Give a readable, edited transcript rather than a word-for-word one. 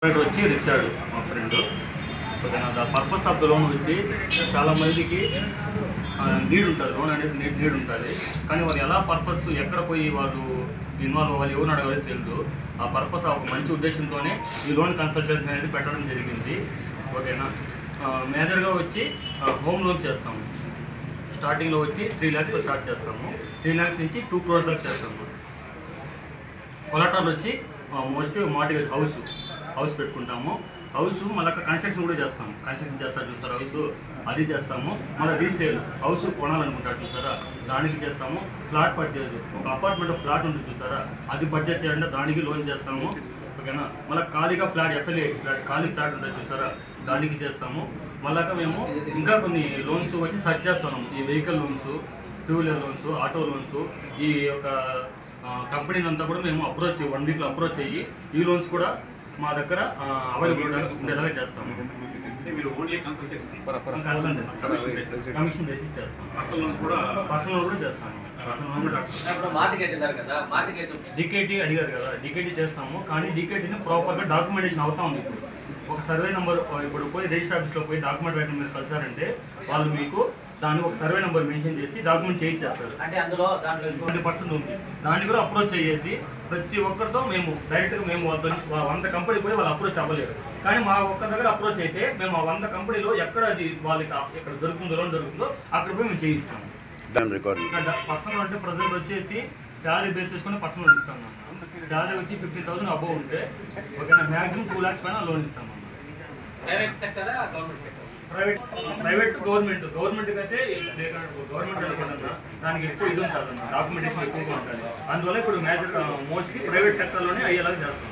వచ్చి రిచార్డ్ మా ఫ్రెండ్ ఓకేనా. The purpose of the loan వచ్చి చాలామందికి నీడ్ ఉంటుంది, లోన్ అనేది నీడ్ ఉంటుంది. కానీ వాళ్ళు ఎలా పర్పస్ ఎక్కడ పోయి వాళ్ళు ఇన్వాల్వ్ అవ్వాలి, ఎవరు అడగాలి తెలియదు. ఆ పర్పస్ ఒక మంచి ఉద్దేశంతోనే ఈ లోన్ కన్సల్టెన్సీ అనేది పెట్టడం జరిగింది ఓకేనా. మేజర్గా వచ్చి హోమ్ లోన్ చేస్తాము. స్టార్టింగ్లో వచ్చి 3 lakhs స్టార్ట్ చేస్తాము. 3 lakhs నుంచి 2 crores దాకా చేస్తాము. కొలాటరల్ వచ్చి మోస్ట్లీ మార్టిగేజ్ హౌస్ పెట్టుకుంటాము. హౌస్ మళ్ళీ కన్స్ట్రక్షన్ కూడా చేస్తాము. కన్స్ట్రక్షన్ చేస్తారు చూసారా, హౌస్ అది చేస్తాము. మళ్ళీ రీసేల్ హౌస్ కొనాలనుకుంటారు చూసారా, దానికి చేస్తాము. ఫ్లాట్ పర్చేజ్, ఒక అపార్ట్మెంట్ ఫ్లాట్ ఉంటుంది చూసారా, అది పర్చేజ్ చేయాలంటే దానికి లోన్ చేస్తాము ఓకేనా. మళ్ళీ ఖాళీగా ఫ్లాట్ ఎఫ్ఎల్ఏ ఫ్లాట్ ఖాళీ ఫ్లాట్ ఉంటుంది చూసారా, దానికి చేస్తాము. మళ్ళీ మేము ఇంకా కొన్ని లోన్స్ వచ్చి సర్చ్ చేస్తున్నాము. ఈ vehicle loans, 2 wheeler loans, auto loans, ఈ యొక్క కంపెనీని అంతా కూడా మేము 1 weekలో అప్రోచ్ అయ్యి ఈ లోన్స్ కూడా మా దగ్గర అవైలబుల్ ఉండేలాగా చేస్తాము. కమిషన్ బేసిస్ చేస్తాం. పర్సనల్ లోన్స్ కూడా చేస్తాము. డీకేటీ అడిగారు కదా, డీకేటీ చేస్తాము. కానీ డీకేటీని ప్రాపర్గా డాక్యుమెంటేషన్ అవుతా ఉంది. ఇప్పుడు ఒక సర్వే నెంబర్, ఇప్పుడు పోయి రిజిస్టర్ ఆఫీస్లో పోయి డాక్యుమెంట్ రైటర్ మీరు కలిసారంటే వాళ్ళు మీకు దాన్ని ఒక సర్వే నెంబర్ మెన్షన్ చేసి డాక్యుమెంట్ చేయించేస్తారు. అంటే దాంట్లో 20% ఉంది. దాన్ని కూడా అప్రోచ్ చేసి ప్రతి ఒక్కరితో మేము డైరెక్ట్గా మేము 100 కంపెనీ పోయి వాళ్ళు అప్రోచ్ అవ్వలేరు. కానీ మా ఒక్క దగ్గర అప్రోచ్ అయితే మేము ఆ 100 కంపెనీలో ఎక్కడ అది వాళ్ళకి ఎక్కడ లోన్ దొరుకుతుందో అక్కడ పోయి మేము చేయిస్తాము. పర్సనల్ అంటే ప్రజెంట్ వచ్చేసి శాలరీ బేస్ చేసుకుని పర్సనల్ ఇస్తాము. శాలరీ వచ్చి 50,000 అబోవ్ ఉంటే ఓకేనా, మ్యాక్సిమం 2 lakhs పైన లోన్ ఇస్తాము. ప్రైవేట్ గవర్నమెంట్కి అయితే గవర్నమెంట్ దానికి ఎక్కువ ఇది ఉంటుంది, డాక్యుమెంటేషన్ ఎక్కువగా ఉంటుంది. అందువల్ల ఇప్పుడు మోస్ట్లీ ప్రైవేట్ సెక్టర్లోనే అయ్యేలాగా చేస్తాం.